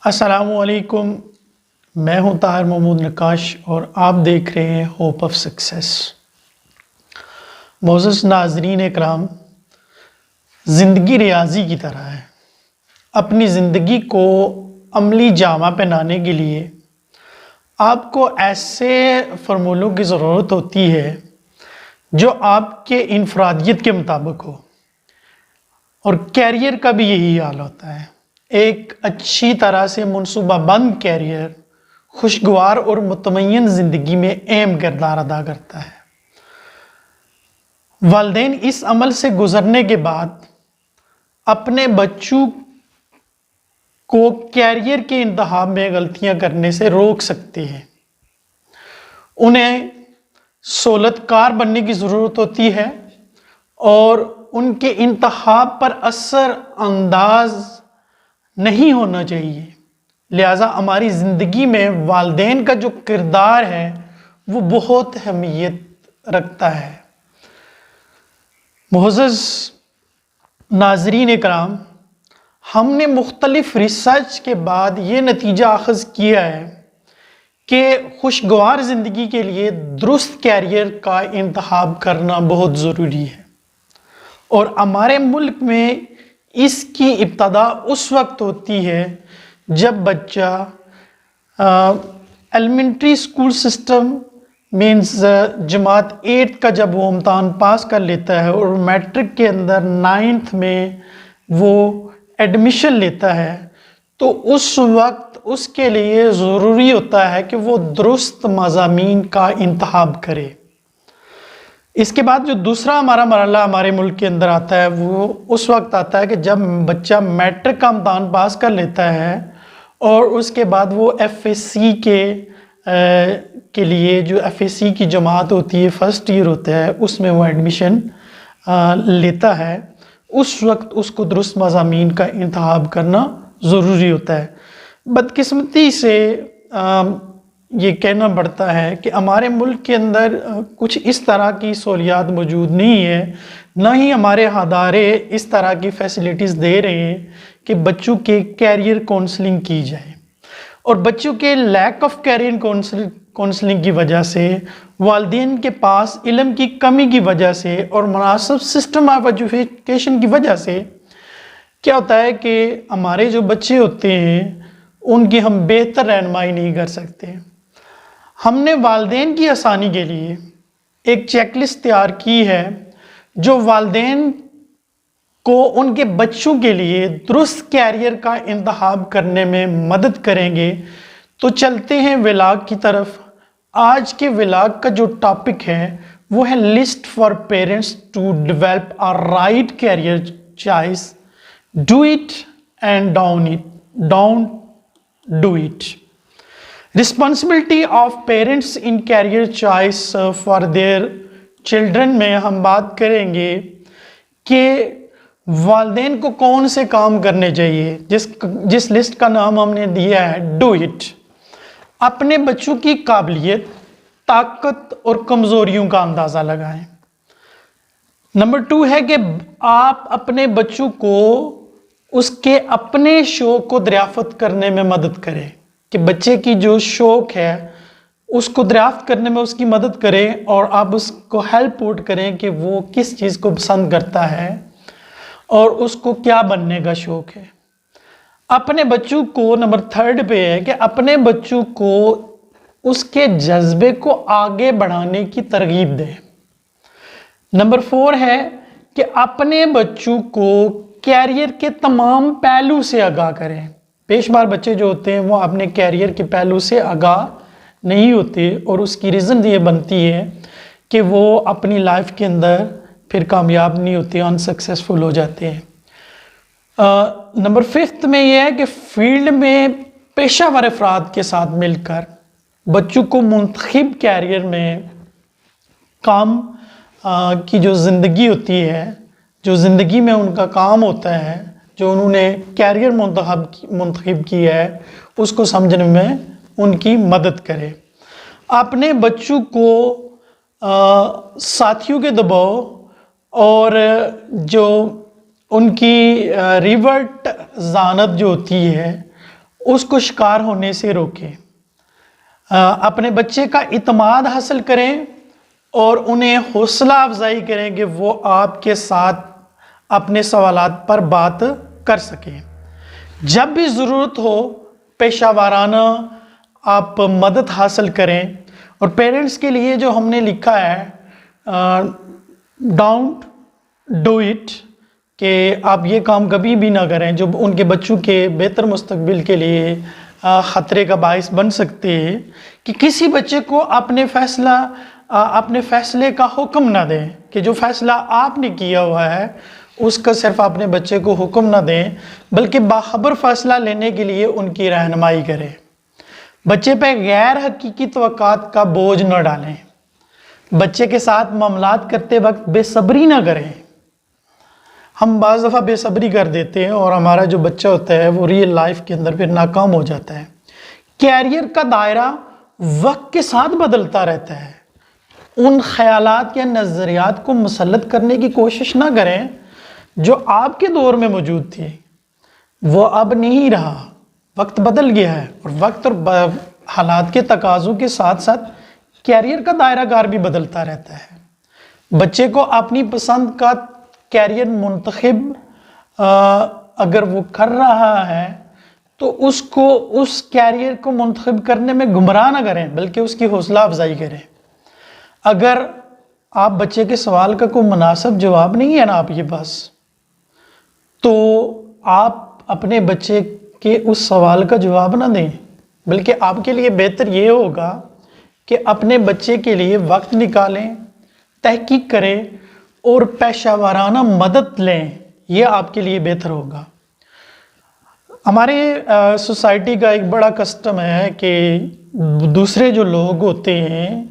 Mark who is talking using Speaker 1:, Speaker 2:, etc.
Speaker 1: السلام علیکم، میں ہوں طاہر محمود نقاش اور آپ دیکھ رہے ہیں ہوپ آف سکسیس۔ معزز ناظرین اکرام، زندگی ریاضی کی طرح ہے۔ اپنی زندگی کو عملی جامہ پہنانے کے لیے آپ کو ایسے فرمولوں کی ضرورت ہوتی ہے جو آپ کے انفرادیت کے مطابق ہو، اور کیریئر کا بھی یہی حال ہوتا ہے۔ ایک اچھی طرح سے منصوبہ بند کیریئر خوشگوار اور مطمئن زندگی میں اہم کردار ادا کرتا ہے۔ والدین اس عمل سے گزرنے کے بعد اپنے بچوں کو کیریئر کے انتخاب میں غلطیاں کرنے سے روک سکتے ہیں۔ انہیں سہولت کار بننے کی ضرورت ہوتی ہے اور ان کے انتخاب پر اثر انداز نہیں ہونا چاہیے۔ لہٰذا ہماری زندگی میں والدین کا جو کردار ہے وہ بہت اہمیت رکھتا ہے۔ معزز ناظرین اکرام، ہم نے مختلف ریسرچ کے بعد یہ نتیجہ اخذ کیا ہے کہ خوشگوار زندگی کے لیے درست کیریئر کا انتخاب کرنا بہت ضروری ہے، اور ہمارے ملک میں اس کی ابتدا اس وقت ہوتی ہے جب بچہ ایلیمنٹری اسکول سسٹم مینز جماعت 8 کا جب وہ امتحان پاس کر لیتا ہے اور میٹرک کے اندر 9th میں وہ ایڈمیشن لیتا ہے، تو اس وقت اس کے لیے ضروری ہوتا ہے کہ وہ درست مضامین کا انتخاب کرے۔ اس کے بعد جو دوسرا ہمارا مرحلہ ہمارے ملک کے اندر آتا ہے وہ اس وقت آتا ہے کہ جب بچہ میٹرک کا امتحان پاس کر لیتا ہے اور اس کے بعد وہ ایف ایس سی کے لیے جو ایف ایس سی کی جماعت ہوتی ہے، فرسٹ ایئر ہوتا ہے، اس میں وہ ایڈمیشن لیتا ہے۔ اس وقت اس کو درست مضامین کا انتخاب کرنا ضروری ہوتا ہے۔ بدقسمتی سے یہ کہنا پڑتا ہے کہ ہمارے ملک کے اندر کچھ اس طرح کی سہولیات موجود نہیں ہے، نہ ہی ہمارے ادارے اس طرح کی فیسلٹیز دے رہے ہیں کہ بچوں کے کیریئر کونسلنگ کی جائے، اور بچوں کے لیک آف کیریئر کونسلنگ کی وجہ سے، والدین کے پاس علم کی کمی کی وجہ سے اور مناسب سسٹم آف ایجوکیشن کی وجہ سے کیا ہوتا ہے کہ ہمارے جو بچے ہوتے ہیں ان کی ہم بہتر رہنمائی نہیں کر سکتے۔ ہم نے والدین کی آسانی کے لیے ایک چیک لسٹ تیار کی ہے جو والدین کو ان کے بچوں کے لیے درست کیریئر کا انتخاب کرنے میں مدد کریں گے۔ تو چلتے ہیں ولاگ کی طرف۔ آج کے ولاگ کا جو ٹاپک ہے وہ ہے list for parents to develop a right career choice, do it and don't do it. Responsibility of parents in career choice for their children میں ہم بات کریں گے کہ والدین کو کون سے کام کرنے چاہیے، جس لسٹ کا نام ہم نے دیا ہے ڈو اٹ۔ اپنے بچوں کی قابلیت، طاقت اور کمزوریوں کا اندازہ لگائیں۔ نمبر 2 ہے کہ آپ اپنے بچوں کو اس کے اپنے شوق کو دریافت کرنے میں مدد کریں، کہ بچے کی جو شوق ہے اس کو دریافت کرنے میں اس کی مدد کریں، اور آپ اس کو ہیلپ آؤٹ کریں کہ وہ کس چیز کو پسند کرتا ہے اور اس کو کیا بننے کا شوق ہے۔ اپنے بچوں کو نمبر 3 پہ ہے کہ اپنے بچوں کو اس کے جذبے کو آگے بڑھانے کی ترغیب دیں۔ نمبر 4 ہے کہ اپنے بچوں کو کیریئر کے تمام پہلو سے آگاہ کریں۔ بیش بار بچے جو ہوتے ہیں وہ اپنے کیریئر کے پہلو سے آگاہ نہیں ہوتے، اور اس کی ریزن یہ بنتی ہے کہ وہ اپنی لائف کے اندر پھر کامیاب نہیں ہوتے، انسکسیسفل ہو جاتے ہیں۔ نمبر 5 میں یہ ہے کہ فیلڈ میں پیشہ ور افراد کے ساتھ مل کر بچوں کو منتخب کیریئر میں کام کی جو زندگی ہوتی ہے، جو زندگی میں ان کا کام ہوتا ہے، جو انہوں نے کیریئر منتخب کیا ہے، اس کو سمجھنے میں ان کی مدد کرے۔ اپنے بچوں کو ساتھیوں کے دباؤ اور جو ان کی ریورٹ ذہانت جو ہوتی ہے اس کو شکار ہونے سے روکیں، اپنے بچے کا اعتماد حاصل کریں اور انہیں حوصلہ افزائی کریں کہ وہ آپ کے ساتھ اپنے سوالات پر بات کر سکیں۔ جب بھی ضرورت ہو پیشہ وارانہ آپ مدد حاصل کریں۔ اور پیرنٹس کے لیے جو ہم نے لکھا ہے ڈونٹ ڈو اٹ، کہ آپ یہ کام کبھی بھی نہ کریں جو ان کے بچوں کے بہتر مستقبل کے لیے خطرے کا باعث بن سکتے ہیں، کہ کسی بچے کو اپنے فیصلے کا حکم نہ دیں، کہ جو فیصلہ آپ نے کیا ہوا ہے اس کا صرف اپنے بچے کو حکم نہ دیں، بلکہ باخبر فیصلہ لینے کے لیے ان کی رہنمائی کریں۔ بچے پہ غیر حقیقی توقعات کا بوجھ نہ ڈالیں۔ بچے کے ساتھ معاملات کرتے وقت بے صبری نہ کریں۔ ہم بعض دفعہ بے صبری کر دیتے ہیں اور ہمارا جو بچہ ہوتا ہے وہ ریئل لائف کے اندر پھر ناکام ہو جاتا ہے۔ کیریئر کا دائرہ وقت کے ساتھ بدلتا رہتا ہے۔ ان خیالات یا نظریات کو مسلط کرنے کی کوشش نہ کریں جو آپ کے دور میں موجود تھی، وہ اب نہیں رہا، وقت بدل گیا ہے، اور وقت اور حالات کے تقاضوں کے ساتھ ساتھ کیریئر کا دائرہ کار بھی بدلتا رہتا ہے۔ بچے کو اپنی پسند کا کیریئر منتخب اگر وہ کر رہا ہے تو اس کیریئر کو منتخب کرنے میں گمراہ نہ کریں، بلکہ اس کی حوصلہ افزائی کریں۔ اگر آپ بچے کے سوال کا کوئی مناسب جواب نہیں ہے نا آپ کے پاس، تو آپ اپنے بچے کے اس سوال کا جواب نہ دیں، بلکہ آپ کے لیے بہتر یہ ہوگا کہ اپنے بچے کے لیے وقت نکالیں، تحقیق کریں اور پیشہ وارانہ مدد لیں۔ یہ آپ کے لیے بہتر ہوگا۔ ہمارے سوسائٹی کا ایک بڑا کسٹم ہے کہ دوسرے جو لوگ ہوتے ہیں